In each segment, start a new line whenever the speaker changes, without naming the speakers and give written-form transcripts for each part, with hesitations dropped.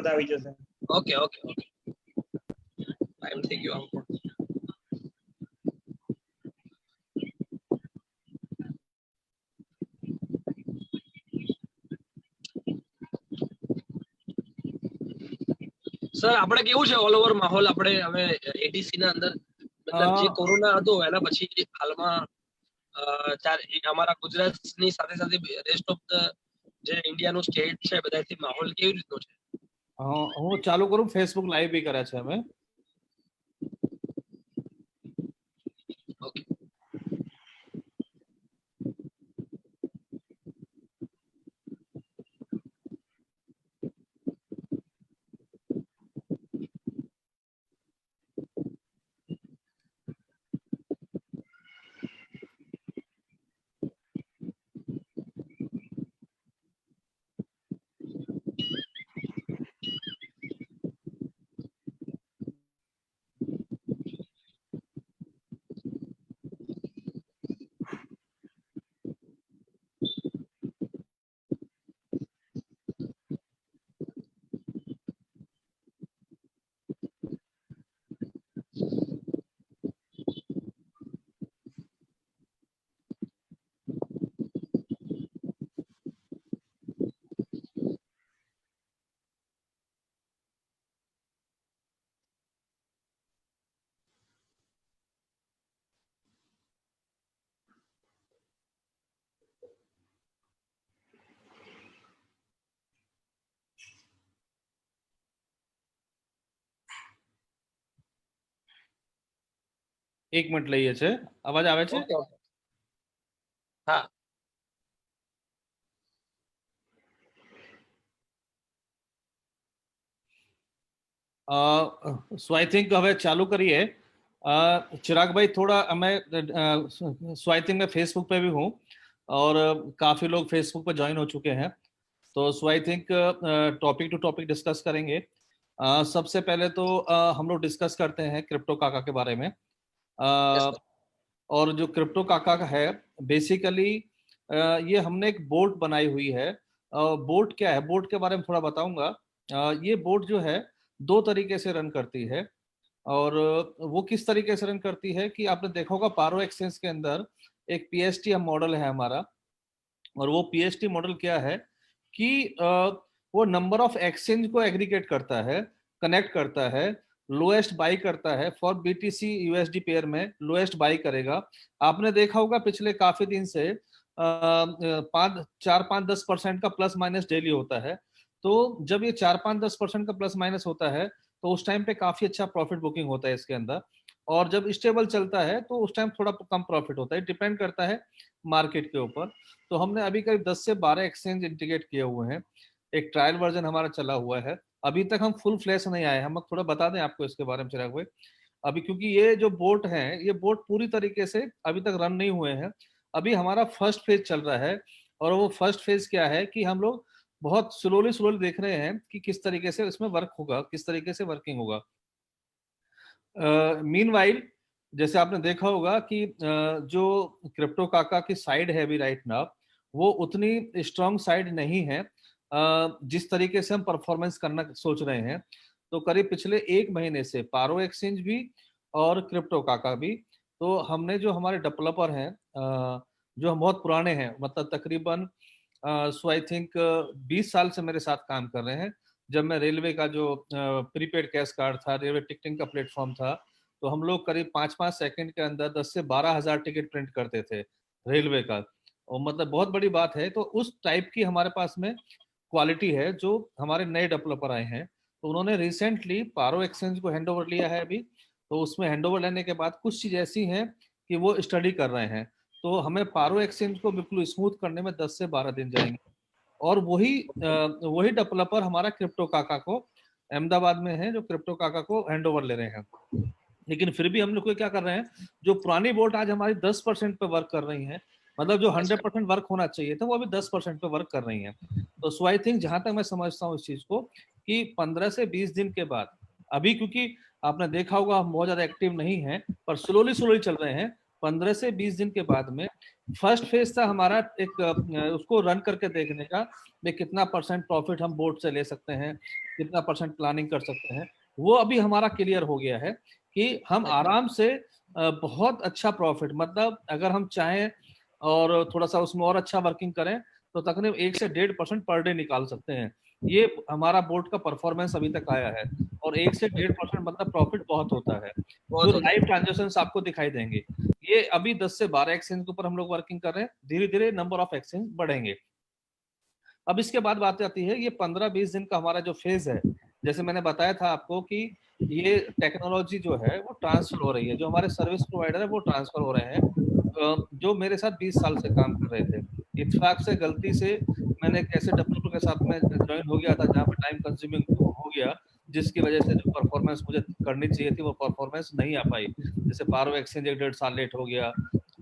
બધા આવી જશે.
ઓકે ઓકે ઓકે, ટાઈમ થઈ ગયો આમ. સર આપણે કેવું છે ઓલ ઓવર માહોલ? આપણે હવે એડીસી ના અંદર મતલબ જે કોરોના હતો એના પછી હાલમાં અમારા ગુજરાતની સાથે સાથે રેસ્ટ ઓફ ધ જે ઇન્ડિયાનું સ્ટેટ છે બધાથી માહોલ કેવી રીતનો છે?
હું ચાલુ કરું, ફેસબુક લાઈવ બી કરે છે અમે.
ઓકે.
એક મિનિટ લઈએ છે. અવાજ આવે છે?
હા.
સો आई थिंक હવે ચાલू करिए. चिराग भाई थोड़ा मैं सो आई थिंक मैं फेसबुक पे भी हूँ और काफी लोग फेसबुक पे ज्वाइन हो चुके हैं, तो so I think topic to topic discuss करेंगे. सबसे पहले तो हम लोग डिस्कस करते हैं क्रिप्टो काका के बारे में. और जो क्रिप्टो काका का है बेसिकली ये हमने एक बोट बनाई हुई है. बोट क्या है, बोट के बारे में थोड़ा बताऊंगा. ये बोट जो है 2 तरीके से रन करती है, और वो किस तरीके से रन करती है कि आपने देखा होगा पारो एक्सचेंज के अंदर एक पीएसटी मॉडल है हमारा. और वो पीएसटी मॉडल क्या है कि वो नंबर ऑफ एक्सचेंज को एग्रीगेट करता है, कनेक्ट करता है, लोएस्ट बाई करता है. फॉर बीटीसी यूएसडी पेयर में लोएस्ट बाई करेगा. आपने देखा होगा पिछले काफी दिन से 4-5-10% का प्लस माइनस डेली होता है. तो जब ये 4-5-10% का प्लस माइनस होता है तो उस टाइम पे काफी अच्छा प्रॉफिट बुकिंग होता है इसके अंदर. और जब स्टेबल चलता है तो उस टाइम थोड़ा कम प्रॉफिट होता है, डिपेंड करता है मार्केट के ऊपर. तो हमने अभी करीब 10 से 12 एक्सचेंज इंटीग्रेट किए हुए हैं. एक ट्रायल वर्जन हमारा चला हुआ है, अभी तक हम फुल फ्लैश नहीं आए. हम थोड़ा बता दें आपको इसके बारे में चिराग भाई अभी, क्योंकि ये जो बोट है ये बोट पूरी तरीके से अभी तक रन नहीं हुए हैं. अभी हमारा फर्स्ट फेज चल रहा है, और वो फर्स्ट फेज क्या है कि हम लोग बहुत स्लोली देख रहे हैं कि किस तरीके से इसमें वर्क होगा, किस तरीके से वर्किंग होगा. मीनवाइल जैसे आपने देखा होगा कि जो क्रिप्टो काका की साइड है अभी राइट नाउ वो उतनी स्ट्रॉन्ग साइड नहीं है जिस तरीके से हम परफॉर्मेंस करना सोच रहे हैं. तो करीब पिछले 1 महीने से पारो एक्सचेंज भी और क्रिप्टो काका भी, तो हमने जो हमारे डेवलपर हैं जो हम बहुत पुराने हैं, मतलब तकरीबन सो आई थिंक 20 साल से मेरे साथ काम कर रहे हैं. जब मैं रेलवे का जो प्रीपेड कैश कार्ड था, रेलवे टिकटिंग का प्लेटफॉर्म था, तो हम लोग करीब 5-5 सेकंड के अंदर 10 से 12 हजार टिकट प्रिंट करते थे रेलवे का. और मतलब बहुत बड़ी बात है. तो उस टाइप की हमारे पास में क्वालिटी है. जो हमारे नए डेवलपर आए हैं तो उन्होंने रिसेंटली पारो एक्सचेंज को हैंड ओवर लिया है अभी. तो उसमें हैंड ओवर लेने के बाद कुछ चीज ऐसी हैं कि वो स्टडी कर रहे हैं. तो हमें पारो एक्सचेंज को बिल्कुल स्मूथ करने में 10 से 12 दिन जाएंगे. और वही डेवलपर हमारा क्रिप्टो काका को अहमदाबाद में है, जो क्रिप्टो काका को हैंड ओवर ले रहे हैं. लेकिन फिर भी हम लोग को क्या कर रहे हैं, जो पुरानी बोट आज हमारी 10% पे वर्क कर रही है, मतलब जो 100% वर्क होना चाहिए था वो अभी 10% पे वर्क कर रही है. तो सो आई थिंक जहां तक मैं समझता हूँ इस चीज को कि 15 से 20 दिन के बाद, अभी क्योंकि आपने देखा होगा हम बहुत ज्यादा एक्टिव नहीं है पर स्लोली चल रहे हैं, 15 से 20 दिन के बाद में फर्स्ट फेज था हमारा एक उसको रन करके देखने का, मैं कितना परसेंट प्रॉफिट हम बोर्ड से ले सकते हैं, कितना परसेंट प्लानिंग कर सकते हैं। वो अभी हमारा क्लियर हो गया है कि हम आराम से बहुत अच्छा प्रॉफिट, मतलब अगर हम चाहें और थोड़ा सा उसमें और अच्छा वर्किंग करें तो तकरीबन 1 से 1.5% पर डे निकाल सकते हैं। ये हमारा बोर्ड का परफॉर्मेंस अभी तक आया है। और 1 से 1.5% मतलब प्रॉफिट बहुत होता है जो
बहुत होता है।
लाइव ट्रांजेक्शन आपको दिखाई देंगे। ये अभी 10 से 12 एक्सचेंज के ऊपर हम लोग वर्किंग कर रहे हैं, धीरे धीरे नंबर ऑफ एक्सचेंज बढ़ेंगे। अब इसके बाद बात आती है ये 15-20 दिन का हमारा जो फेज है, जैसे मैंने बताया था आपको कि ये टेक्नोलॉजी जो है वो ट्रांसफर हो रही है, जो हमारे सर्विस प्रोवाइडर है वो ट्रांसफर हो रहे हैं, जो मेरे साथ 20 साल से काम कर रहे थे। इत्तेफाक से गलती से मैंने एक ऐसे डेवलपर के साथ में ज्वाइन हो गया था जहाँ पे टाइम कंज्यूमिंग हो गया, जिसकी वजह से जो परफॉर्मेंस मुझे करनी चाहिए थी वो परफॉर्मेंस नहीं आ पाई। जैसे पारो एक्सचेंज 1-1.5 साल लेट हो गया,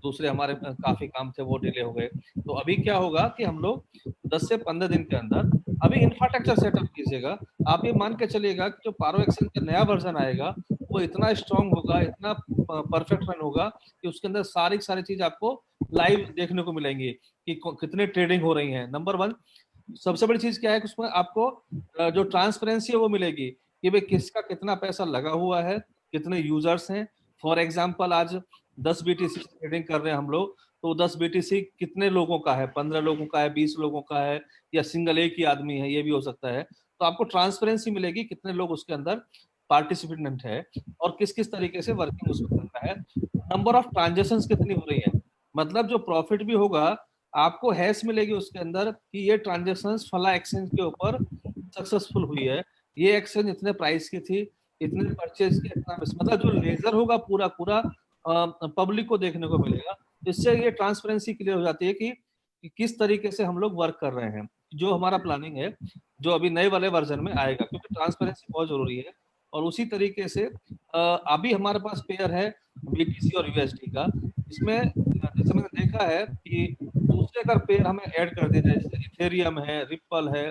दूसरे हमारे काफी काम थे वो डिले हो गए। तो अभी क्या होगा कि हम लोग 10 से 15 दिन के अंदर अभी इंफ्रास्ट्रक्चर सेटअप कीजिएगा। आप ये मान के चलिएगा कि जो पारो एक्सचेंज का नया वर्जन आएगा वो इतना स्ट्रांग होगा, इतना परफेक्ट रन होगा कि उसके अंदर सारी सारी चीज आपको लाइव देखने को मिलेंगी कि कितने ट्रेडिंग हो रही है। नंबर वन, सबसे बड़ी चीज क्या है कि उसमें आपको जो ट्रांसपेरेंसी है वो मिलेगी कि भाई किसका कितना पैसा लगा हुआ है, कितने यूजर्स हैं। फॉर एग्जाम्पल आज 10 बीटीसी ट्रेडिंग कर रहे हैं हम लोग, तो 10 बीटीसी कितने लोगों का है, 15 लोगों का है, 20 लोगों का है, या सिंगल एक ही आदमी है, ये भी हो सकता है। तो आपको ट्रांसपेरेंसी मिलेगी कितने लोग उसके अंदर पार्टिसिपेंट है और किस किस तरीके से वर्किंग उसमें कर रहा है। नंबर ऑफ ट्रांजेक्शन कितनी हो रही है, मतलब जो प्रॉफिट भी होगा आपको हैश मिलेगी उसके अंदर कि ये ट्रांजेक्शन फला एक्सचेंज के ऊपर सक्सेसफुल हुई है, ये एक्सचेंज इतने प्राइस की थी, इतने परचेज के इतना, मतलब जो लेजर होगा पूरा पूरा पब्लिक को देखने को मिलेगा। इससे ये ट्रांसपेरेंसी क्लियर हो जाती है कि किस तरीके से हम लोग वर्क कर रहे हैं, जो हमारा प्लानिंग है जो अभी नए वाले वर्जन में आएगा, क्योंकि ट्रांसपेरेंसी बहुत जरूरी है। और उसी तरीके से अभी हमारे पास पेयर है बीटीसी और यूएसडी का। इसमें जैसे मैंने देखा है कि दूसरे अगर पेयर हमें ऐड कर दिया जाए, जैसे इथेरियम है, रिप्पल है,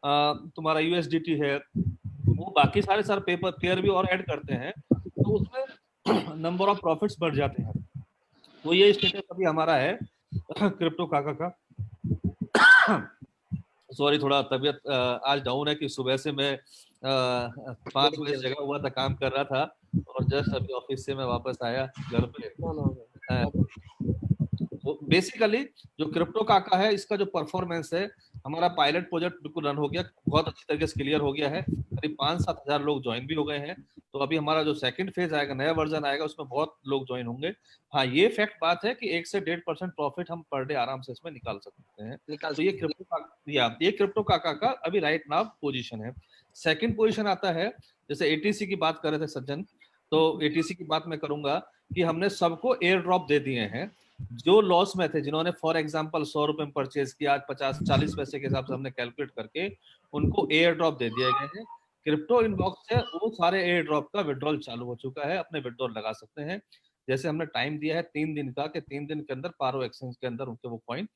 तुम्हारा यूएसडीटी है, वो बाकी सारे सारे पेपर पेयर भी और ऐड करते हैं तो उसमें नंबर ऑफ प्रॉफिट्स बढ़ जाते हैं। तो ये स्टेटस अभी हमारा है क्रिप्टो काका का। सॉरी, थोड़ा तबीयत आज डाउन है कि सुबह से मैं 5 बजे जगा हुआ था, काम कर रहा था और जस्ट अभी ऑफिस से मैं वापस आया घर पे। तो बेसिकली जो क्रिप्टो काका है इसका जो परफॉर्मेंस है, हमारा पायलट प्रोजेक्ट बिल्कुल रन हो गया, बहुत अच्छी तरीके से क्लियर हो गया है, करीब 5-7 हजार लोग ज्वाइन भी हो गए हैं। तो अभी हमारा जो सेकंड फेज आएगा, नया वर्जन आएगा, उसमें बहुत लोग ज्वाइन होंगे। हाँ, ये फैक्ट बात है कि 1 से 1.5% प्रॉफिट हम पर डे आराम से इसमें निकाल सकते हैं। तो ये क्रिप्टो काका का अभी राइट नाउ पोजीशन है। सेकंड पोजीशन आता है, जैसे एटीसी की बात कर रहे थे सज्जन, तो एटीसी की बात मैं करूंगा कि हमने सबको एयर ड्रॉप दे दिए हैं। जो लॉस में थे, जिन्होंने फॉर एग्जांपल 100 रुपए में परचेज किया, आज 50-40 पैसे के हिसाब से हमने कैलकुलेट करके उनको एयर ड्रॉप दे दिए गए हैं। क्रिप्टो इनबॉक्स से वो सारे एयर ड्रॉप का विड्रॉल चालू हो चुका है, अपने विड्रॉल लगा सकते हैं। जैसे हमने टाइम दिया है 3 दिन का, कि 3 दिन के अंदर पारो एक्सचेंज के अंदर उनके वो कॉइन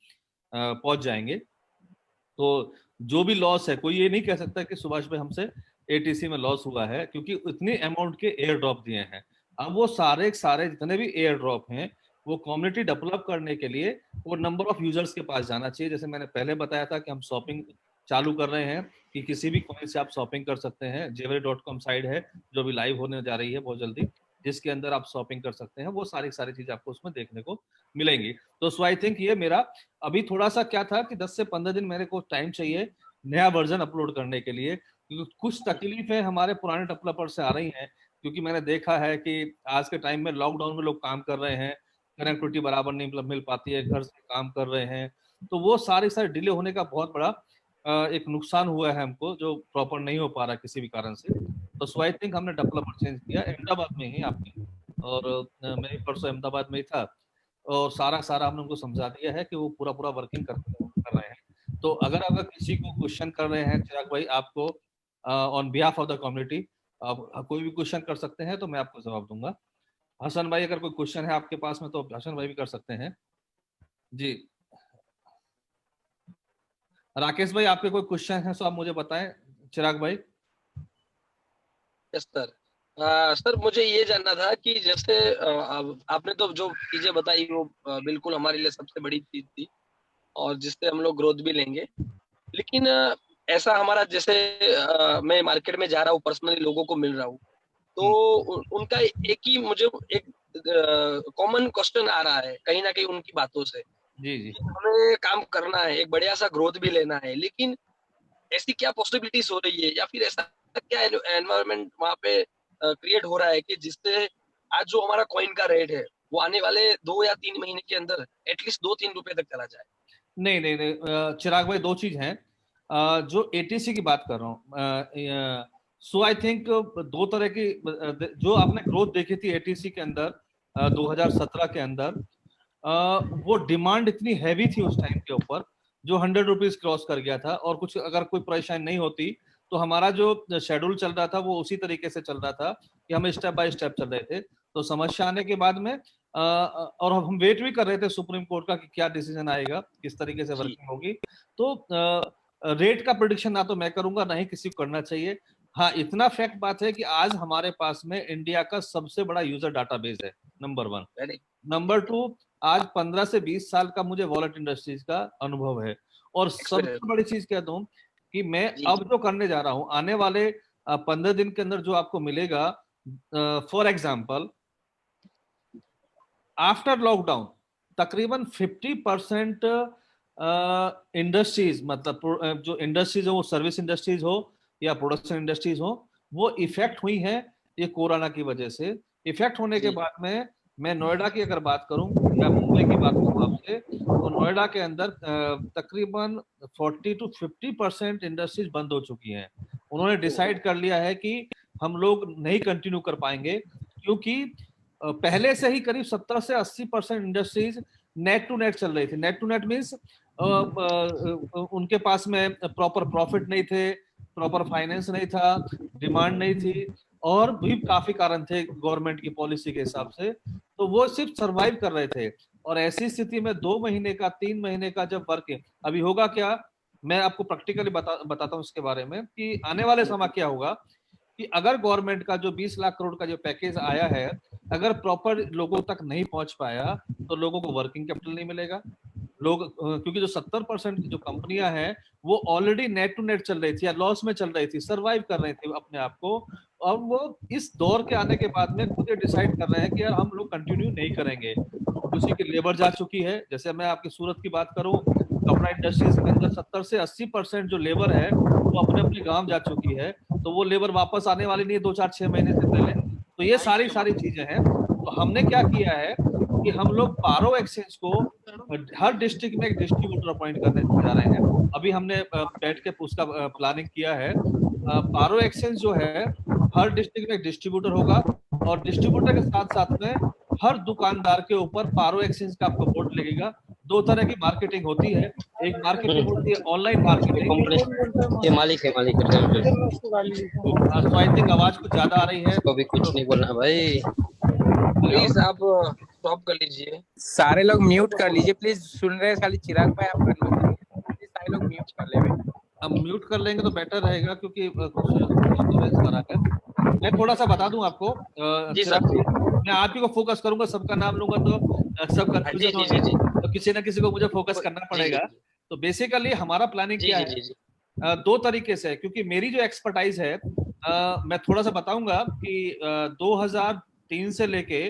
पहुंच जाएंगे। तो जो भी लॉस है, कोई ये नहीं कह सकता कि सुभाष भाई हमसे एटीसी में लॉस हुआ है, क्योंकि इतनी अमाउंट के एयर ड्रॉप दिए हैं। अब वो सारे सारे जितने भी एयर ड्रॉप हैं वो कम्युनिटी डेवलप करने के लिए वो नंबर ऑफ यूजर्स के पास जाना चाहिए। जैसे मैंने पहले बताया था कि हम शॉपिंग चालू कर रहे हैं कि किसी भी कॉइन से आप शॉपिंग कर सकते हैं। जेवरी.com साइट है जो भी लाइव होने जा रही है बहुत जल्दी, जिसके अंदर आप शॉपिंग कर सकते हैं। वो सारी सारी चीज आपको उसमें देखने को मिलेंगी। तो सो आई थिंक ये मेरा अभी थोड़ा सा क्या था कि 10 से 15 दिन मेरे को टाइम चाहिए नया वर्जन अपलोड करने के लिए, क्योंकि कुछ तकलीफें हमारे पुराने डेवलपर से आ रही हैं। क्योंकि मैंने देखा है कि आज के टाइम में लॉकडाउन में लोग काम कर रहे हैं, कनेक्टिविटी बराबर नहीं मिल पाती है, घर से काम कर रहे हैं, तो वो सारे सारे डिले होने का बहुत बड़ा एक नुकसान हुआ है हमको, जो प्रॉपर नहीं हो पा रहा किसी भी कारण से। तो सो आई थिंक हमने डेवलपर चेंज किया अहमदाबाद में ही आपके, और मैं परसों अहमदाबाद में ही था, और सारा सारा हमने उनको समझा दिया है कि वो पूरा पूरा वर्किंग कर रहे हैं। तो अगर अगर किसी को क्वेश्चन कर रहे हैं चिराग भाई, आपको on behalf of the community आप कोई भी क्वेश्चन कर सकते हैं, तो मैं आपको जवाब दूंगा। हसन भाई अगर कोई क्वेश्चन है आपके पास में तो हसन भाई भी कर सकते हैं जी। राकेश भाई आपके कोई क्वेश्चन है तो आप मुझे बताएं। चिराग भाई।
Yes sir. सर मुझे ये जानना था कि जैसे आपने तो जो चीजें बताई वो बिल्कुल हमारे लिए सबसे बड़ी चीज थी और जिससे हम लोग ग्रोथ भी लेंगे। लेकिन ऐसा हमारा जैसे मैं मार्केट में जा रहा हूँ, पर्सनली लोगों को मिल रहा हूँ, तो उनका एक ही मुझे एक कॉमन क्वेश्चन आ रहा है कहीं ना कहीं उनकी बातों से
जी जी।
कि हमें काम करना है, एक बढ़िया सा ग्रोथ भी लेना है, लेकिन ऐसी क्या पॉसिबिलिटीज हो रही है या फिर ऐसा क्या एनवायरनमेंट वहाँ पे क्रिएट हो रहा है कि जिससे आज जो हमारा कॉइन का रेट है वो आने वाले 2 या 3 महीने के अंदर एटलीस्ट 2-3 रुपए तक चला जाए।
नहीं नहीं नहीं, चिराग भाई दो चीज हैं। जो एटीसी की बात कर रहा हूँ, सो आई थिंक दो तरह की जो आपने ग्रोथ देखी थी एटीसी के अंदर 2017 के अंदर, वो डिमांड इतनी हैवी थी उस टाइम के ऊपर, जो 100 रुपीज क्रॉस कर गया था, और कुछ अगर कोई परेशानी नहीं होती तो हमारा जो शेड्यूल चल रहा था वो उसी तरीके से चल रहा था कि हम स्टेप बाय स्टेप चल रहे थे। तो समस्या आने के बाद में और हम वेट भी कर रहे थे सुप्रीम कोर्ट का कि क्या डिसीजन आएगा, किस तरीके से
जी
वर्किंग होगी। तो रेट का प्रोडिक्शन ना तो मैं करूंगा ना ही किसी को करना चाहिए। हाँ, इतना फैक्ट बात है कि आज हमारे पास में इंडिया का सबसे बड़ा यूजर डाटाबेस है, number one.
Very
number two, आज 15 से 20 साल का मुझे वॉलेट इंडस्ट्रीज का अनुभव है। और
एक्सपीरियंस।
सबसे बड़ी चीज कह दूं कि मैं
जी
अब
जी
जो करने जा रहा हूं आने वाले 15 दिन के अंदर जो आपको मिलेगा, फॉर एग्जाम्पल आफ्टर लॉकडाउन तकरीबन 50% इंडस्ट्रीज, मतलब जो इंडस्ट्रीज हो, वो सर्विस इंडस्ट्रीज हो या प्रोडक्शन इंडस्ट्रीज हो, वो इफेक्ट हुई हैं ये कोरोना की वजह से। इफेक्ट होने के
जी
बाद में मैं नोएडा की अगर बात करूं या मुंबई की बात करूं आपसे, तो नोएडा के अंदर तकरीबन 40 to 50% इंडस्ट्रीज बंद हो चुकी हैं। उन्होंने डिसाइड कर लिया है कि हम लोग नहीं कंटिन्यू कर पाएंगे, क्योंकि पहले से ही करीब 70 से 80% इंडस्ट्रीज नेट टू नेट चल रही थी। नेट टू नेट मीन्स उनके पास में प्रॉपर प्रॉफिट नहीं थे, प्रॉपर फाइनेंस नहीं था, डिमांड नहीं थी, और भी काफी कारण थे गवर्नमेंट की पॉलिसी के हिसाब से। तो वो सिर्फ सरवाइव कर रहे थे। और ऐसी स्थिति में 2 महीने का 3 महीने का जब वर्क है, अभी होगा क्या, मैं आपको प्रैक्टिकली बताता हूँ इसके बारे में कि आने वाले समय क्या होगा। कि अगर गवर्नमेंट का जो 20 लाख करोड़ का जो पैकेज आया है, अगर प्रॉपर लोगों तक नहीं पहुंच पाया, तो लोगों को वर्किंग कैपिटल नहीं मिलेगा। लोग क्योंकि जो 70% की जो कंपनियां हैं वो ऑलरेडी नेट टू नेट चल रही थी या लॉस में चल रही थी, सरवाइव कर रही थी अपने आप को, और वो इस दौर के आने के बाद में खुद ये डिसाइड कर रहे हैं कि यार हम लोग कंटिन्यू नहीं करेंगे। किसी की लेबर जा चुकी है, जैसे मैं आपकी सूरत की बात करूं, कपड़ा इंडस्ट्रीज के अंदर 70 से 80% जो लेबर है वो अपने अपने गांव जा चुकी है। तो वो लेबर वापस आने वाली नहीं है 2 4 6 महीने से पहले। तो ये सारी सारी चीजें हैं। तो हमने क्या किया है कि हम लोग पारो एक्सचेंज को हर डिस्ट्रिक्ट में एक डिस्ट्रीब्यूटर अपॉइंट करने जा रहे हैं। अभी हमने बैठ के उसका प्लानिंग किया है। पारो एक्सचेंज जो है, हर डिस्ट्रिक्ट में एक डिस्ट्रीब्यूटर होगा, और डिस्ट्रीब्यूटर के साथ साथ में हर दुकानदार के ऊपर पारो एक्सचेंज का आपको बोर्ड लगेगा। दो तरह की मार्केटिंग होती है, एक मार्केटिंग होती है ऑनलाइन मार्केटिंग।
ये मालिक है, मालिक है, चल चल।
सो आई थिंक आवाज कुछ ज्यादा आ रही है
इसको भी कुछ नहीं बोलना भाई।
हेलो।
प्लीज आप स्टॉप कर लीजिए।
सारे लोग म्यूट कर लीजिए प्लीज। सुन रहे हैं खाली चिराग भाई, आप कर लो प्लीज, सारे लोग म्यूट कर ले भाई।
अब म्यूट कर लेंगे तो बेटर रहेगा, क्योंकि कुछ डिस्टर्बेंस आ रहा है। मैं थोड़ा सा बता दूं आपको,
जी
चिराग
सर।
जी, मैं आप ही को फोकस करूंगा, सबका नाम लूंगा तो सब
जी
कंफ्यूजन
जी जी
होंगे,
जी
तो किसी ना किसी को मुझे फोकस करना
जी जी
पड़ेगा। तो बेसिकली हमारा प्लानिंग
जी
क्या
जी
है,
जी जी
दो तरीके से है, क्योंकि मेरी जो एक्सपर्टाइज है, मैं थोड़ा सा बताऊंगा कि 2003 से लेके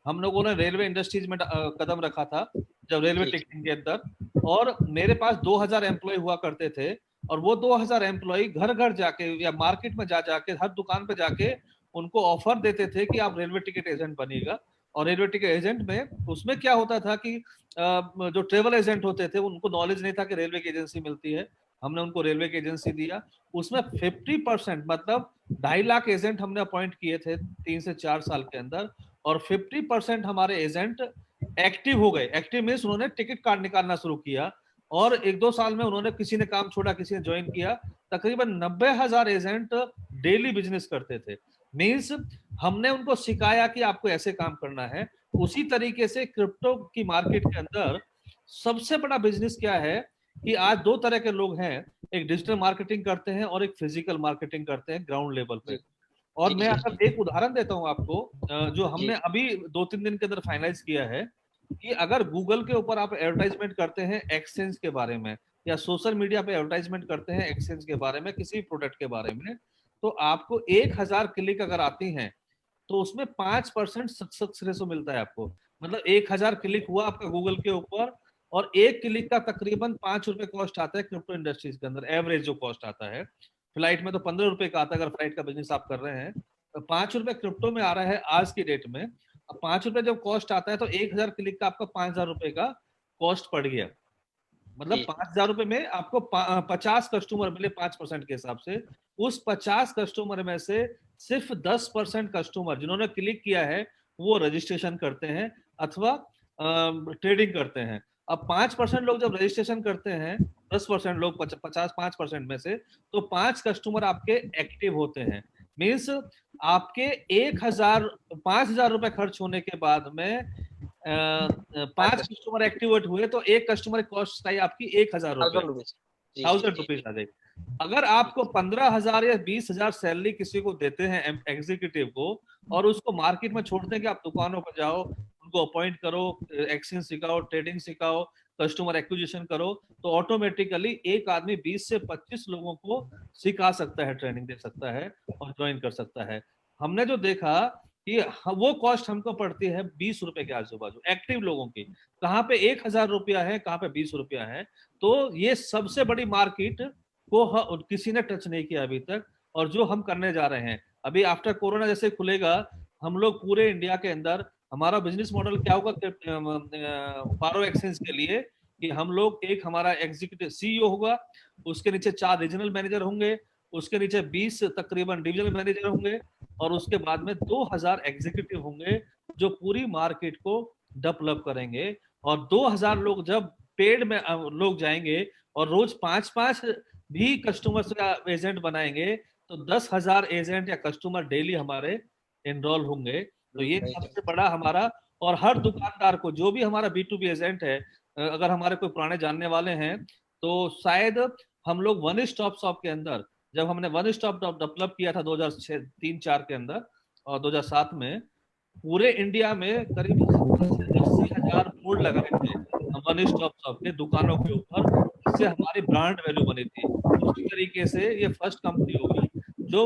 हम लोगों ने रेलवे इंडस्ट्रीज में कदम रखा था, जब रेलवे
ठीक
टिकटिंग के अंदर। और मेरे पास 2000 एम्प्लॉय हुआ करते थे, और वो 2000 एम्प्लॉय घर घर जाके या मार्केट में जा जाके हर दुकान पे जाके उनको ऑफर देते थे कि आप रेलवे टिकट एजेंट बनिएगा। और रेलवे टिकट एजेंट में उसमें क्या होता था कि जो ट्रेवल एजेंट होते थे उनको नॉलेज नहीं था कि रेलवे की एजेंसी मिलती है। हमने उनको रेलवे की एजेंसी दिया। उसमें 50% मतलब 2.5 लाख एजेंट हमने अपॉइंट किए थे 3 से 4 साल के अंदर। और 50% हमारे एजेंट एक्टिव हो गए। एक्टिव मीन्स उन्होंने टिकट कार्ड निकालना शुरू किया, और 1 2 साल में उन्होंने, किसी ने काम छोड़ा, किसी ने ज्वाइन किया। तकरीबन 90,000 एजेंट डेली बिजनेस करते थे। मीन्स हमने उनको सिखाया कि आपको ऐसे काम करना है। उसी तरीके से क्रिप्टो की मार्केट के अंदर सबसे बड़ा बिजनेस क्या है कि आज दो तरह के लोग हैं, एक डिजिटल मार्केटिंग करते हैं और एक फिजिकल मार्केटिंग करते हैं ग्राउंड लेवल पे।
जी
और
जी,
मैं
जी,
अगर एक उदाहरण देता हूँ आपको, जो हमने अभी 2-3 दिन के अंदर फाइनलाइज किया है, कि अगर गूगल के ऊपर आप एडवर्टाइजमेंट करते हैं एक्सचेंज के बारे में, या सोशल मीडिया पे एडवर्टाइजमेंट करते हैं एक्सचेंज के बारे में, किसी प्रोडक्ट के बारे में, तो आपको 1000 क्लिक अगर आती हैं तो उसमें 5% सक्सेस रेशो मिलता है आपको। मतलब 1000 क्लिक हुआ आपका गूगल के ऊपर, और एक क्लिक का तकरीबन 5 रुपए कॉस्ट आता है क्रिप्टो इंडस्ट्रीज के अंदर, एवरेज जो कॉस्ट आता है। फ्लाइट में तो 15 रुपए का आता है अगर फ्लाइट का बिजनेस आप कर रहे हैं, तो 5 रुपए क्रिप्टो में आ रहा है आज की डेट में। अब 5 रुपए जब कॉस्ट आता है तो 1000 क्लिक का आपका 5000 रुपए का कॉस्ट पड़ गया। मतलब
जी।
5000 रुपए में आपको 50 कस्टमर मिले 5% के हिसाब से। उस 50 कस्टमर में से सिर्फ 10% कस्टमर जिन्होंने क्लिक किया है वो रजिस्ट्रेशन करते हैं अथवा ट्रेडिंग करते हैं। अब 5% लोग जब रजिस्ट्रेशन करते हैं, 10% लोग 5% में से, तो 5 कस्टमर आपके एक्टिव होते हैं। मीन्स आपके 5000 रुपए खर्च होने के बाद में 5 कस्टमर एक्टिवेट हुए तो एक कस्टमर कॉस्ट आई आपकी 1000 रुपए,
1000 रुपीज। जी, जी,
1000
जी,
रुपीज आ जाएगी। अगर आपको 15,000 या 20,000 सैलरी किसी को देते हैं एग्जीक्यूटिव को, और उसको मार्केट में छोड़ते हैं कि आप दुकानों पर जाओ, उनको अपॉइंट करो, एक्सचेंज सिखाओ, ट्रेडिंग सिखाओ, कस्टमर एक्विजिशन करो, तो ऑटोमेटिकली एक आदमी 20 से 25 लोगों को सिखा सकता है, ट्रेनिंग दे सकता है और ज्वाइन कर सकता है। हमने जो देखा कि वो कॉस्ट हमको पड़ती है 20 रुपए के आजू बाजू एक्टिव लोगों की। कहाँ पे 1000 रुपया है, कहाँ पे 20 रुपया है। तो ये सबसे बड़ी मार्केट को किसी ने टच नहीं किया अभी तक, और जो हम करने जा रहे हैं अभी आफ्टर कोरोना जैसे खुलेगा, हम लोग पूरे इंडिया के अंदर, हमारा बिजनेस मॉडल क्या होगा पारो एक्सचेंज के लिए, कि हम लोग एक हमारा एग्जीक्यूटिव सीईओ होगा, उसके नीचे 4 रीजनल मैनेजर होंगे, उसके नीचे 20 तकरीबन डिविजनल मैनेजर होंगे, और उसके बाद में 2000 एग्जीक्यूटिव होंगे जो पूरी मार्केट को डेवलप करेंगे। और 2000 लोग जब पेड में लोग जाएंगे और रोज 5-5 भी कस्टमर्स का एजेंट बनाएंगे, तो 10,000 एजेंट या कस्टमर डेली हमारे एनरोल होंगे। तो ये सबसे बड़ा हमारा, और हर दुकानदार को जो भी हमारा B2B एजेंट है, अगर हमारे कोई पुराने जानने वाले हैं तो शायद हम लोग वन स्टॉप शॉप के अंदर, जब हमने वन स्टॉप डेवलप किया था 2006-3-4 के अंदर और 2007 में, पूरे इंडिया में करीब 80,000 बोर्ड लगाए थे वन स्टॉप शॉप के दुकानों के ऊपर, जिससे हमारी ब्रांड वैल्यू बनी थी। उसी तरीके से ये फर्स्ट कंपनी होगी जो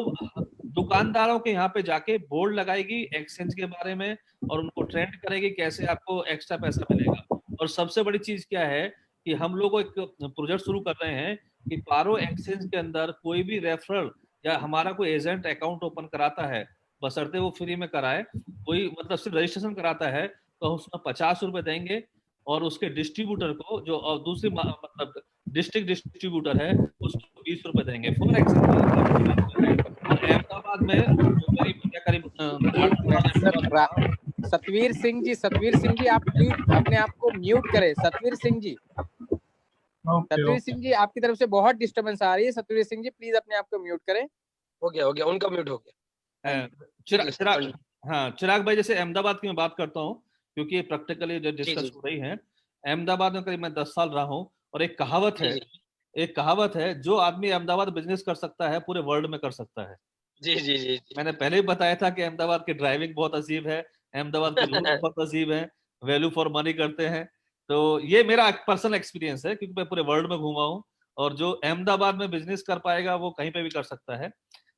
दुकानदारों के यहाँ पे जाके बोर्ड लगाएगी एक्सचेंज के बारे में, और उनको ट्रेंड करेगी कैसे आपको एक्स्ट्रा पैसा मिलेगा। और सबसे बड़ी चीज क्या है कि हम लोग एक प्रोजेक्ट शुरू कर रहे हैं कि पारो एक्सचेंज के अंदर कोई भी रेफरल या हमारा कोई एजेंट अकाउंट ओपन कराता है, बशर्ते वो फ्री में कराए, कोई मतलब सिर्फ रजिस्ट्रेशन कराता है, तो उसमें 50 रुपए देंगे, और उसके डिस्ट्रीब्यूटर को जो और दूसरी मतलब डिस्ट्रिक्ट डिस्ट्रीब्यूटर है उसको 20 रुपए देंगे। फॉर एग्जाम्पल अहमदाबाद में करीब
सतवीर सिंह जी आप प्लीज अपने आप को म्यूट करें। सतवीर सिंह जी, सतवीर सिंह जी आपकी तरफ से बहुत डिस्टरबेंस आ रही है। सतवीर सिंह जी प्लीज अपने आप को म्यूट करें।
हो गया, उनका म्यूट हो गया।
चिराग, हाँ चिराग भाई, जैसे अहमदाबाद की मैं बात करता हूँ क्योंकि ये प्रैक्टिकली जो डिस्कस हो रही है, अहमदाबाद में करीब मैं 10 साल रहा हूँ, और एक कहावत है जो आदमी अहमदाबाद बिजनेस कर सकता है पूरे वर्ल्ड में कर सकता है।
जी जी जी,
मैंने पहले ही बताया था कि अहमदाबाद की ड्राइविंग बहुत अजीब है, अहमदाबाद के लोग बहुत अजीब है, वैल्यू फॉर मनी करते हैं। तो ये मेरा पर्सनल एक्सपीरियंस है क्योंकि मैं पूरे वर्ल्ड में घूमा हूँ, और जो अहमदाबाद में बिजनेस कर पाएगा वो कहीं पे भी कर सकता है।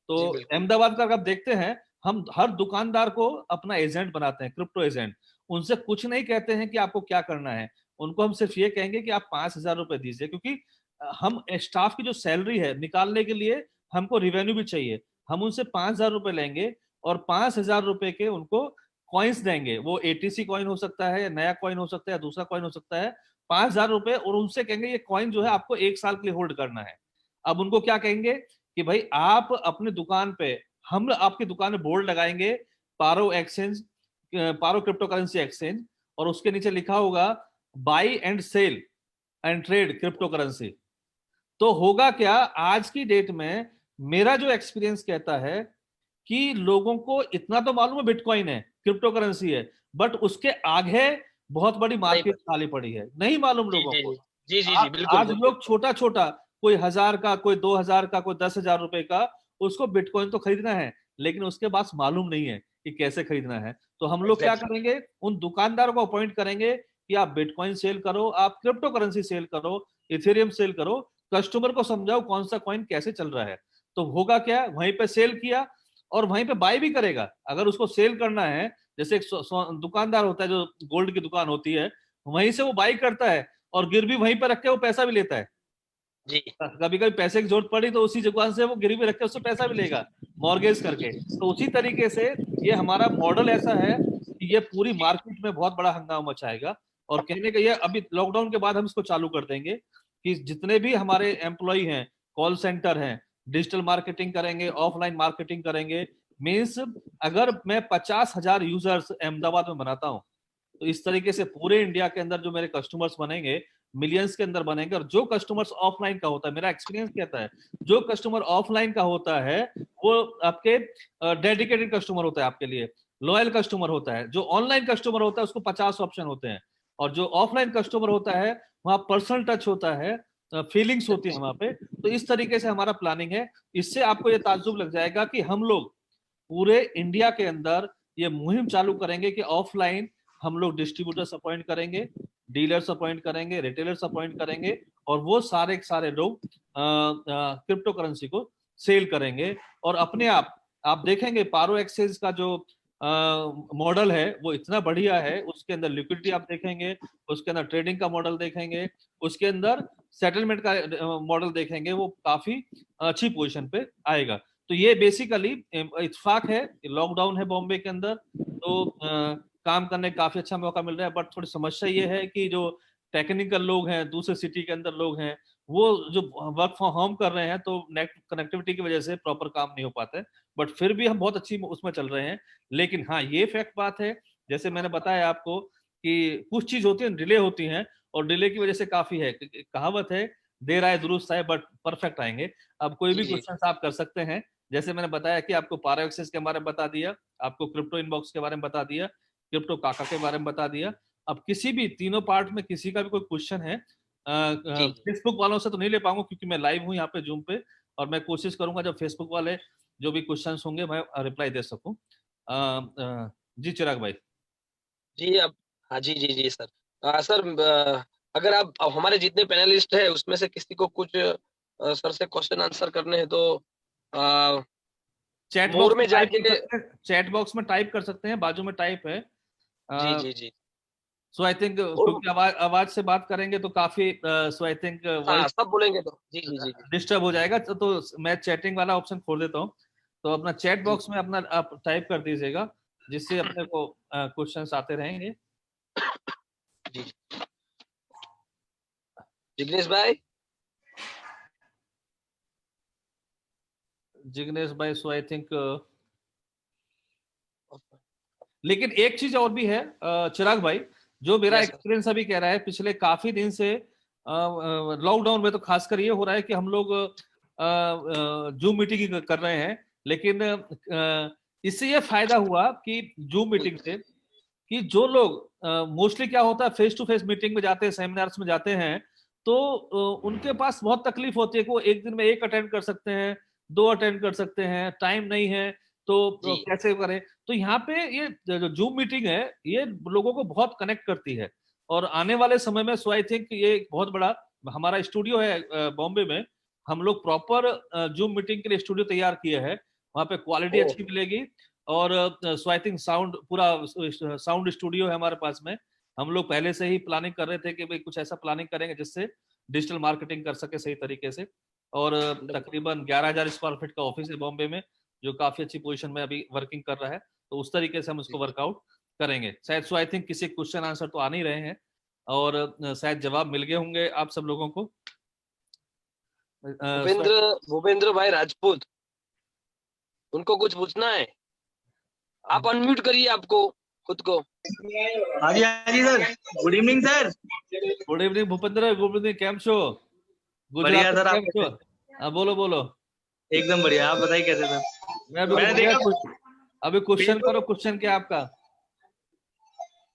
तो अहमदाबाद का आप देखते हैं, हम हर दुकानदार को अपना एजेंट बनाते हैं, क्रिप्टो एजेंट। उनसे कुछ नहीं कहते हैं कि आपको क्या करना है, उनको हम सिर्फ ये कहेंगे कि आप 5,000 रुपए दीजिए, क्योंकि हम स्टाफ की जो सैलरी है निकालने के लिए हमको रिवेन्यू भी चाहिए। हम उनसे 5,000 रुपए लेंगे और 5,000 रुपए के उनको कॉइन्स देंगे। वो एटीसी कॉइन हो सकता है, या नया कॉइन हो सकता है, या दूसरा कॉइन हो सकता है। 5,000 रुपए, और उनसे कहेंगे ये कॉइन जो है आपको 1 साल के लिए होल्ड करना है। अब उनको क्या कहेंगे कि भाई आप अपनी दुकान पे, हम आपकी दुकान में बोर्ड लगाएंगे Paro exchange, Paro crypto currency exchange, और उसके नीचे लिखा होगा buy and sell and trade crypto currency. तो होगा क्या, आज की डेट में मेरा जो एक्सपीरियंस कहता है कि लोगों को इतना तो मालूम है बिटकॉइन है, क्रिप्टो करेंसी है, बट उसके आगे बहुत बड़ी मार्केट खाली पड़ी है, नहीं मालूम लोगों को।
जी जी जी, बिल्कुल।
आज लोग छोटा छोटा, कोई 1000 का, कोई 2000 का, कोई 10,000 रुपए का, उसको बिटकॉइन तो खरीदना है, लेकिन उसके पास मालूम नहीं है कि कैसे खरीदना है। तो हम लोग क्या करेंगे, उन दुकानदारों को अपॉइंट करेंगे कि आप बिटकॉइन सेल करो, आप क्रिप्टो करेंसी सेल करो, इथेरियम सेल करो, कस्टमर को समझाओ कौन सा कॉइन कैसे चल रहा है। तो होगा क्या, वहीं पे सेल किया और वहीं पे बाय भी करेगा। अगर उसको सेल करना है, जैसे एक दुकानदार होता है जो गोल्ड की दुकान होती है, वहीं से वो बाय करता है और गिरवी वहीं पर रख के वो पैसा भी लेता है
जी।
कभी कभी पैसे की जरूरत पड़ी तो उसी दुकान से वो गिरवी रख के उससे पैसा भी लेगा मॉर्गेज करके। तो उसी तरीके से ये हमारा मॉडल ऐसा है कि ये पूरी मार्केट में बहुत बड़ा हंगामा मचाएगा। और कहने का ये, अभी लॉकडाउन के बाद हम इसको चालू कर देंगे कि जितने भी हमारे एम्प्लॉय हैं, कॉल सेंटर हैं, डिजिटल मार्केटिंग करेंगे, ऑफलाइन मार्केटिंग करेंगे। मीन्स अगर मैं 50,000 यूजर्स अहमदाबाद में बनाता हूँ, तो इस तरीके से पूरे इंडिया के अंदर जो मेरे कस्टमर्स बनेंगे, मिलियंस के अंदर बनेंगे। और जो कस्टमर्स ऑफलाइन का होता है, मेरा एक्सपीरियंस कहता है, जो कस्टमर ऑफलाइन का होता है वो आपके डेडिकेटेड कस्टमर होता है, आपके लिए लॉयल कस्टमर होता है। जो ऑनलाइन कस्टमर होता है उसको 50 ऑप्शन होते हैं, और जो ऑफलाइन कस्टमर होता है वहां पर्सनल टच होता है, फीलिंग्स होती है वहां पे। तो इस तरीके से हमारा प्लानिंग है। इससे आपको ये ताज्जुब लग जाएगा कि हम लोग पूरे इंडिया के अंदर ये मुहिम चालू करेंगे कि ऑफलाइन हम लोग डिस्ट्रीब्यूटर्स अपॉइंट करेंगे, डीलर्स अपॉइंट करेंगे, रिटेलर्स अपॉइंट करेंगे, और वो सारे के सारे लोग क्रिप्टो करेंसी को सेल करेंगे। और अपने आप देखेंगे पारो एक्सचेंज का जो मॉडल है वो इतना बढ़िया है, उसके अंदर लिक्विडिटी आप देखेंगे, उसके अंदर ट्रेडिंग का मॉडल देखेंगे, उसके अंदर सेटलमेंट का मॉडल देखेंगे, वो काफी अच्छी पोजीशन पे आएगा। तो ये बेसिकली इत्तेफाक है, लॉकडाउन है बॉम्बे के अंदर, तो काम करने का काफी अच्छा मौका मिल रहा है। बट थोड़ी समस्या ये है कि जो टेक्निकल लोग हैं, दूसरे सिटी के अंदर लोग हैं, वो जो वर्क फ्रॉम होम कर रहे हैं, तो नेट कनेक्टिविटी की वजह से प्रॉपर काम नहीं हो पाता है। बट फिर भी हम बहुत अच्छी उसमें चल रहे हैं। लेकिन हाँ, ये फैक्ट बात है, जैसे मैंने बताया आपको कि कुछ चीज होती है, डिले होती हैं, और डिले की वजह से काफी है। कहावत है, देर आए दुरुस्त आए, बट परफेक्ट आएंगे। अब कोई भी क्वेश्चन आप कर सकते हैं। जैसे मैंने बताया कि आपको पारो एक्सेस के बारे में बता दिया, आपको क्रिप्टो इनबॉक्स के बारे में बता दिया, क्रिप्टो काका के बारे में बता दिया। अब किसी भी तीनों पार्ट में किसी का भी कोई क्वेश्चन है, फेसबुक वालों से तो नहीं ले पाऊंगा क्योंकि मैं लाइव हूँ यहाँ पे जूम पे, और मैं कोशिश करूंगा जब फेसबुक वाले जो भी क्वेश्चन होंगे मैं रिप्लाई दे सकूं। जी चिराग भाई।
जी अब हाँ जी जी जी सर। सर अगर आप अब हमारे जितने पैनलिस्ट हैं उसमें से किसी को कुछ सर से क्वेश्चन आंसर करने हैं तो
चैट
मोर
बॉक्स
में जाके
चैट बॉक्स में टाइप कर सकते हैं, बाजू में टाइप है।
जी जी जी।
सो आई थिंक क्योंकि आवाज से बात करेंगे तो काफी सो आई थिंक
हाँ सब बोलेंगे तो जी जी जी
डिस्टर्ब हो जाएगा। तो मैं चैटिंग वाला ऑप्शन खोल देता हूँ, तो अपना चैट बॉक्स में अपना आप टाइप कर दीजिएगा, जिससे अपने को क्वेश्चंस आते रहेंगे।
जी। जिग्नेश भाई।
जिग्नेश भाई, सो आई थिंक लेकिन एक चीज और भी है चिराग भाई, जो मेरा एक्सपीरियंस अभी कह रहा है, पिछले काफी दिन से लॉकडाउन में तो खासकर ये हो रहा है कि हम लोग जूम मीटिंग कर रहे हैं। लेकिन इससे ये फायदा हुआ कि जूम मीटिंग से कि जो लोग मोस्टली क्या होता है, फेस टू फेस मीटिंग में जाते हैं, सेमिनार्स में जाते हैं, तो उनके पास बहुत तकलीफ होती है कि वो एक दिन में एक अटेंड कर सकते हैं, 2 अटेंड कर सकते हैं, टाइम नहीं है तो कैसे करें। तो यहाँ पे ये जो जूम मीटिंग है ये लोगों को बहुत कनेक्ट करती है। और आने वाले समय में सो आई थिंक ये एक बहुत बड़ा हमारा स्टूडियो है बॉम्बे में, हम लोग प्रॉपर जूम मीटिंग के लिए स्टूडियो तैयार किए हैं, वहाँ पे क्वालिटी अच्छी मिलेगी। और सो आई थिंक साउंड पूरा साउंड स्टूडियो है हमारे पास में। हम लोग पहले से ही प्लानिंग कर रहे थे कि भाई कुछ ऐसा प्लानिंग करेंगे जिससे डिजिटल मार्केटिंग कर सके सही तरीके से। और तकरीबन 11,000 स्क्वायर फीट का ऑफिस है बॉम्बे में, जो काफी अच्छी पोजीशन में अभी वर्किंग कर रहा है। तो उस तरीके से हम उसको वर्कआउट करेंगे शायद। सो आई थिंक किसी क्वेश्चन आंसर तो आ नहीं रहे हैं, और शायद जवाब मिल गए होंगे आप सब लोगों को।
भूपेंद्र भाई राजपूत, उनको कुछ पूछना है? आप अनम्यूट करिए आपको खुद को।
हाँ जी sir. Good evening sir.
Good evening Bhupendra, good evening, कैम छो?
बढ़िया सर, आप
कैम छो? बोलो बोलो।
एकदम बढ़िया, आप बताइए कैसे सर?
मैंने देखा अभी क्वेश्चन करो, क्वेश्चन क्या आपका?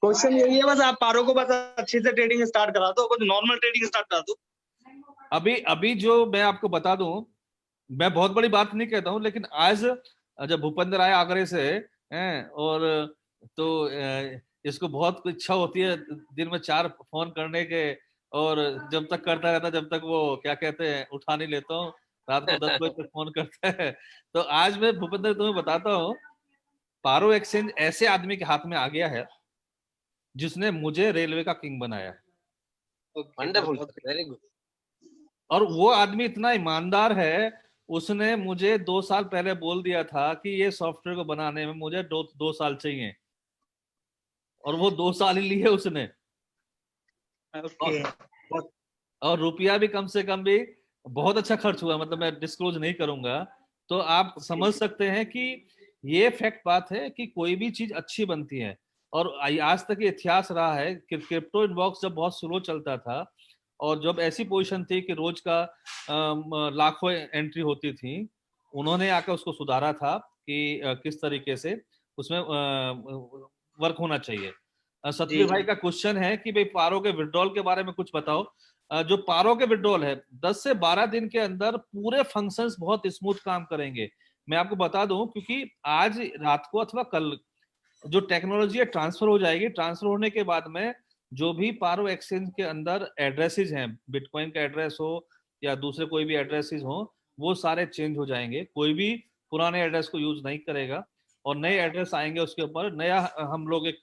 क्वेश्चन यही है बस, आप पारो को बस अच्छे से ट्रेडिंग स्टार्ट करा दो, कुछ नॉर्मल ट्रेडिंग स्टार्ट करा दो। अभी
जो मैं आपको बता दूं, मैं बहुत बड़ी बात नहीं कहता हूं, लेकिन आज जब भूपेंद्र आए आगरे से हैं, और तो इसको बहुत इच्छा होती है दिन में 4 फोन करने के, और जब तक करता रहता जब तक वो क्या कहते हैं उठा नहीं लेता हूँ, रात को 10 बजे तक फोन करता है। तो आज मैं भूपेंद्र तुम्हें बताता हूँ, पारो एक्सचेंज ऐसे आदमी के हाथ में आ गया है जिसने मुझे रेलवे का किंग बनाया।
Wonderful, very good.
और वो आदमी इतना ईमानदार है, उसने मुझे 2 साल पहले बोल दिया था कि ये सॉफ्टवेयर को बनाने में मुझे 2 साल चाहिए, और वो 2 साल ही लिए उसने।
ओके।
और रुपया भी कम से कम भी बहुत अच्छा खर्च हुआ, मतलब मैं डिस्क्लोज नहीं करूंगा। तो आप समझ सकते हैं कि ये फैक्ट बात है कि कोई भी चीज अच्छी बनती है। और आज तक ये इतिहास रहा है कि क्रिप्टो इनबॉक्स जब बहुत स्लो चलता था, और जब ऐसी पोजीशन थी कि रोज का लाखों एंट्री होती थी, उन्होंने आकर उसको सुधारा था कि किस तरीके से उसमें वर्क होना चाहिए। सतवीर भाई का क्वेश्चन है कि भाई पारो के विड्रॉल के बारे में कुछ बताओ। जो पारो के विड्रॉल है 10 से 12 दिन के अंदर पूरे फंक्शंस बहुत स्मूथ काम करेंगे। मैं आपको बता दूं, क्योंकि आज रात को अथवा कल जो टेक्नोलॉजी है ट्रांसफर हो जाएगी। ट्रांसफर होने के बाद में जो भी पारो एक्सचेंज के अंदर एड्रेसेस हैं, बिटकॉइन का एड्रेस हो या दूसरे कोई भी एड्रेसेस हो, वो सारे चेंज हो जाएंगे। कोई भी पुराने एड्रेस को यूज नहीं करेगा, और नए एड्रेस आएंगे। उसके ऊपर नया हम लोग एक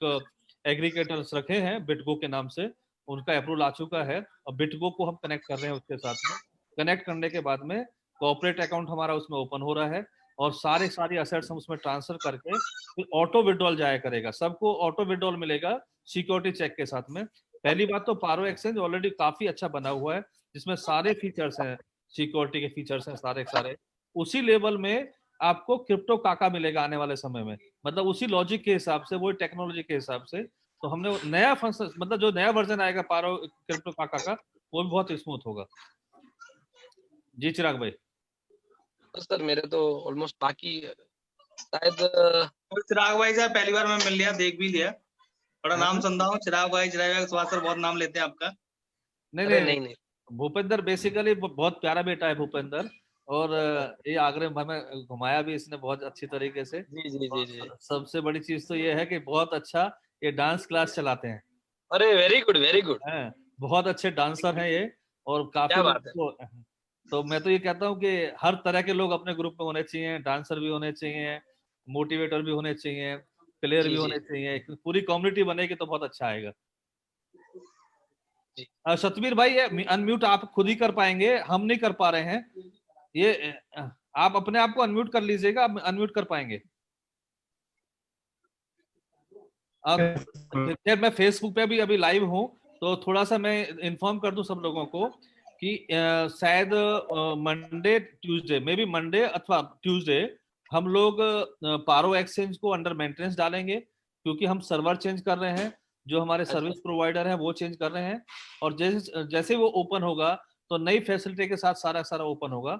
एग्रीगेटर्स रखे हैं बिटगो के नाम से, उनका अप्रूवल आ चुका है, और बिटगो को हम कनेक्ट कर रहे हैं उसके साथ में। कनेक्ट करने के बाद में कॉर्पोरेट अकाउंट हमारा उसमें ओपन हो रहा है, और सारी असेट्स हम उसमें ट्रांसफर करके फिर ऑटो विड्रॉल जाया करेगा। सबको ऑटो विड्रॉल मिलेगा सिक्योरिटी चेक के साथ में। पहली बात तो पारो एक्सचेंज ऑलरेडी काफी अच्छा बना हुआ है, जिसमें सारे फीचर्स हैं, सिक्योरिटी के फीचर्स हैं सारे। उसी लेवल में आपको क्रिप्टो काका मिलेगा आने वाले समय में, मतलब उसी लॉजिक के हिसाब से, वही टेक्नोलॉजी के हिसाब से। तो हमने नया फंक्शन, मतलब जो नया वर्जन आएगा पारो क्रिप्टो काका का, वो भी बहुत स्मूथ होगा। जी चिराग भाई।
सर मेरे तो ऑलमोस्ट बाकी शायद
चिराग भाई से पहली बार मैं मिल लिया, देख भी लिया, बड़ा नाम सुनता हूँ। चिराग भाई सुभाष सर बहुत नाम लेते हैं आपका।
नहीं,
भूपेंद्र बेसिकली बहुत प्यारा बेटा है भूपेंद्र, और ये आगरे में हमें घुमाया भी इसने बहुत अच्छी तरीके से।
जी।
सबसे बड़ी चीज तो ये है कि बहुत अच्छा ये डांस क्लास चलाते हैं।
अरे वेरी गुड।
बहुत अच्छे डांसर हैं ये, और काफी
क्या बात
लोग तो मैं तो ये कहता हूँ कि हर तरह के लोग अपने ग्रुप में होने चाहिए। डांसर भी होने चाहिए, मोटिवेटर भी होने चाहिए, प्लेयर भी होने चाहिए। पूरी कम्युनिटी बनेगी तो बहुत अच्छा आएगा। सतवीर भाई ये अनम्यूट आप खुद ही कर पाएंगे, हम नहीं कर पा रहे हैं। ये आप अपने आप को अनम्यूट कर लीजिएगा, आप अनम्यूट कर पाएंगे। खैर मैं फेसबुक पे भी अभी लाइव हूँ, तो थोड़ा सा मैं इन्फॉर्म कर दूं सब लोगों को कि शायद Monday Tuesday, may be Monday अथवा ट्यूसडे, हम लोग पारो एक्सचेंज को अंडर मेंटेनेंस डालेंगे, क्योंकि हम सर्वर चेंज कर रहे हैं। जो हमारे सर्विस प्रोवाइडर हैं वो चेंज कर रहे हैं, और जैसे वो ओपन होगा तो नई फैसिलिटी के साथ सारा ओपन होगा।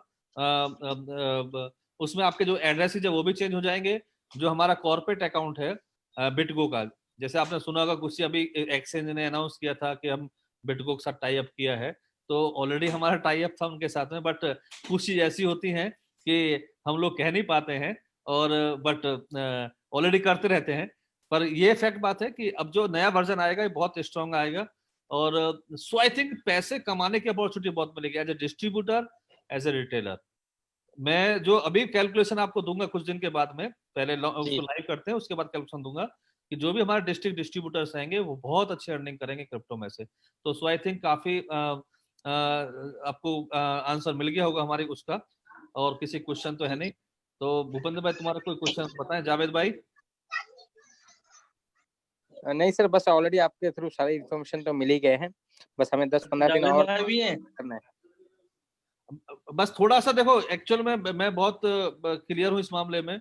उसमें आपके जो एड्रेसेस है वो भी चेंज हो जाएंगे। जो हमारा कॉर्पोरेट अकाउंट है बिटगो का, जैसे आपने सुना होगा कुछ अभी एक्सचेंज ने अनाउंस किया था कि हम बिटगो के साथ टाई अप किया है, तो ऑलरेडी हमारा टाई अप था उनके साथ में। बट कुछ चीज ऐसी होती हैं कि हम लोग कह नहीं पाते हैं, और बट ऑलरेडी करते रहते हैं। पर ये फैक्ट बात है कि अब जो नया वर्जन आएगा ये बहुत स्ट्रांग आएगा, और सो आई थिंक पैसे कमाने की अपॉर्चुनिटी बहुत मिलेगी as a distributor, as a retailer. मैं जो अभी कैलकुलेशन आपको दूंगा कुछ दिन के बाद में, पहले उसको लाइव करते हैं उसके बाद कैलकुलेशन दूंगा कि जो भी हमारे डिस्ट्रिक्ट डिस्ट्रीब्यूटर्स रहेंगे वो बहुत अच्छे अर्निंग करेंगे क्रिप्टो में से। तो सो आई थिंक काफी आपको आंसर मिल गया होगा हमारे उसका, और किसी क्वेश्चन तो है नहीं। तो भूपेंद्र भाई तुम्हारा कोई क्वेश्चन बताएं। जावेद भाई।
नहीं सर, बस ऑलरेडी आपके थ्रू सारी इन्फॉर्मेशन तो मिल ही गए हैं, बस हमें 10-15 दिन और
भी है
करना है।
बस थोड़ा सा देखो, एक्चुअल में मैं बहुत क्लियर हूँ इस मामले में।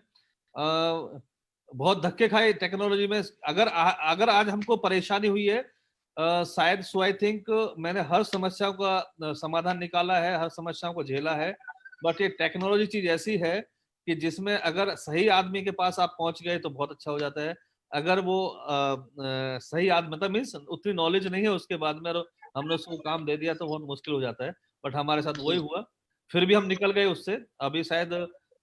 बहुत धक्के खाए टेक्नोलॉजी में। अगर आज हमको परेशानी हुई है, शायद सो आई थिंक मैंने हर समस्या का समाधान निकाला है, हर समस्याओं को झेला है। बट ये टेक्नोलॉजी चीज ऐसी है कि जिसमें अगर सही आदमी के पास आप पहुंच गए तो बहुत अच्छा हो जाता है। अगर वो सही आदमी, मतलब मीन्स उतनी नॉलेज नहीं है उसके बाद में हमने उसको काम दे दिया तो बहुत मुश्किल हो जाता है। बट हमारे साथ वही हुआ, फिर भी हम निकल गए उससे। अभी शायद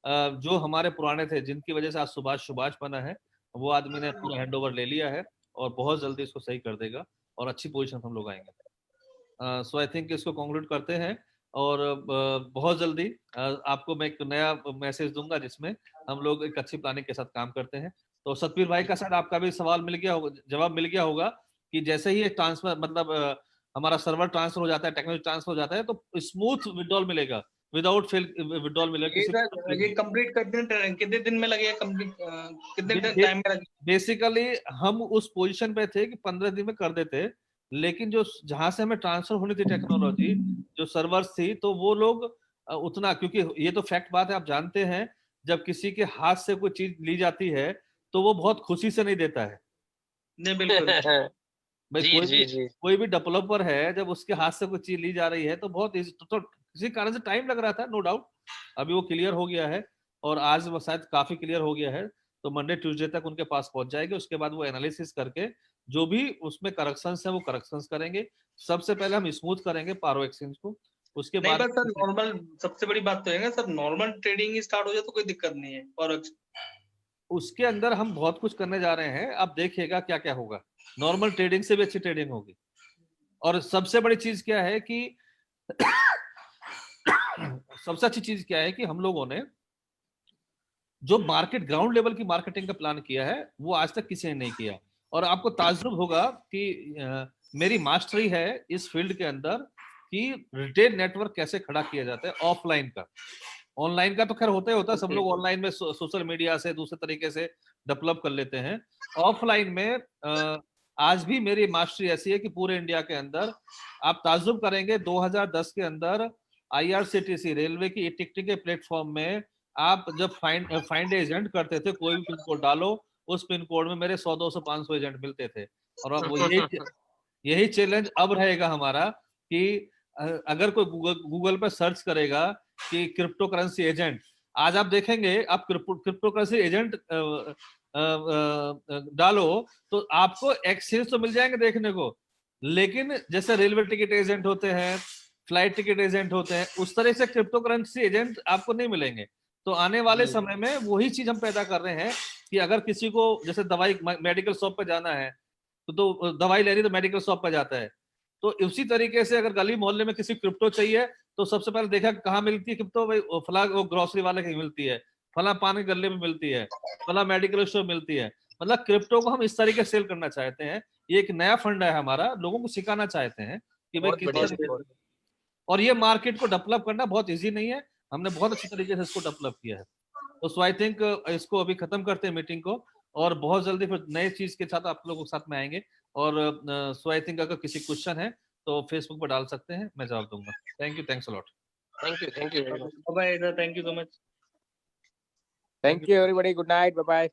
जो हमारे पुराने थे, जिनकी वजह से आज सुभाष बना है, वो आदमी ने पूरा हैंडओवर ले लिया है और बहुत जल्दी इसको सही कर देगा और अच्छी पोजीशन हम लोग आएंगे। सो आई थिंक इसको कंक्लूड करते हैं और बहुत जल्दी आपको मैं एक नया मैसेज दूंगा जिसमें हम लोग एक अच्छी प्लानिंग के साथ काम करते हैं। तो सतवीर भाई का शायद आपका भी सवाल मिल गया होगा, जवाब मिल गया होगा कि जैसे ही ट्रांसफर मतलब हमारा सर्वर ट्रांसफर हो जाता है, टेक्नोलॉजी ट्रांसफर हो जाता है, तो स्मूथ विड्रॉल मिलेगा, विदाउट फेल विड्रॉल मिलेगा।
ये कंप्लीट कितने दिन में लगेगा कंप्लीट, कितने टाइम में लगेगा?
बेसिकली हम उस पोजीशन पे थे कि 15 दिन में कर देते, लेकिन जो जहां से हमें ट्रांसफर होनी थी टेक्नोलॉजी, जो सर्वर्स थी, तो वो लोग उतना, क्योंकि ये तो फैक्ट बात है, आप जानते हैं जब किसी के हाथ से कोई चीज ली जाती है तो वो बहुत खुशी से नहीं देता है।
नहीं बिल्कुल।
भाई
जी।
कोई भी डेवलपर है, जब उसके हाथ से कोई चीज ली जा रही है तो बहुत तो किसी कारण से टाइम लग रहा था, नो डाउट। अभी वो क्लियर हो गया है और आज वो शायद काफी क्लियर हो गया है, तो मंडे ट्यूसडे तक उनके पास पहुंच जाएगी। उसके बाद वो एनालिसिस करके जो भी उसमें करेक्शंस है वो करेक्शंस करेंगे। सबसे पहले हम स्मूथ करेंगे पारो एक्सचेंज को, उसके
नहीं
बाद
बस सर नॉर्मल, सबसे बड़ी बात तो है ना सर, नॉर्मल ट्रेडिंग ही स्टार्ट हो जाए तो कोई दिक्कत नहीं है, और
उसके अंदर हम बहुत कुछ करने जा रहे हैं, आप देखिएगा क्या क्या होगा। नॉर्मल ट्रेडिंग से भी अच्छी ट्रेडिंग होगी। और सबसे बड़ी चीज क्या है कि सबसे अच्छी चीज क्या है कि हम लोगों ने जो मार्केट ग्राउंड लेवल की मार्केटिंग का प्लान किया है वो आज तक किसी ने नहीं किया। और आपको ताज्जुब होगा कि मेरी मास्टरी है इस फील्ड के अंदर कि रिटेल नेटवर्क कैसे खड़ा किया जाता है ऑफलाइन का। ऑनलाइन का तो खैर होता ही होता है, सब लोग ऑनलाइन में सोशल मीडिया से दूसरे तरीके से डेवलप कर लेते हैं। ऑफलाइन में आज भी मेरी मास्टरी ऐसी है कि पूरे इंडिया के अंदर आप ताज्जुब करेंगे, 2010 के अंदर आईआरसीटीसी रेलवे की टिकटिंग के प्लेटफॉर्म में आप जब फाइंड एजेंट करते थे, कोई भी पिन कोड डालो, उस पिन कोड में मेरे 100, 200, 500 एजेंट मिलते थे। और अब यही चैलेंज अब रहेगा हमारा कि अगर कोई गूगल पर सर्च करेगा कि क्रिप्टो करेंसी एजेंट, आज आप देखेंगे, आप क्रिप्टो करेंसी एजेंट डालो तो आपको एक्सचेंज तो मिल जाएंगे देखने को, लेकिन जैसे रेलवे टिकट एजेंट होते हैं, फ्लाइट टिकट एजेंट होते हैं, उस तरह से क्रिप्टो करेंसी एजेंट आपको नहीं मिलेंगे। तो आने वाले समय में वही चीज हम पैदा कर रहे हैं कि अगर किसी को जैसे दवाई मेडिकल शॉप पे जाना है तो दवाई लेनी तो मेडिकल शॉप पे जाता है, तो उसी तरीके से अगर गली मोहल्ले में किसी क्रिप्टो चाहिए तो सबसे पहले देखा कहाँ मिलती है क्रिप्टो, भाई फला वो ग्रोसरी वाले की मिलती है, फला पान के गले में मिलती है, फला मेडिकल स्टोर मिलती है। मतलब क्रिप्टो को हम इस तरीके से सेल करना चाहते हैं। ये एक नया फंड है हमारा, लोगों को सिखाना चाहते हैं कि भाई किस तरीके, और ये मार्केट को डेवलप करना बहुत इजी नहीं है, हमने बहुत अच्छी तरीके से इसको डेवलप किया है। तो सो आई थिंक इसको अभी खत्म करते हैं मीटिंग को, और बहुत जल्दी फिर नए चीज के साथ आप लोगों के साथ में आएंगे। और सो आई थिंक अगर किसी क्वेश्चन है तो फेसबुक पर डाल सकते हैं, मैं जवाब दूंगा। Thank you, thanks a lot.
Thank you very much.
Bye sir, thank you so much.
Thank you everybody. Good night. Bye bye.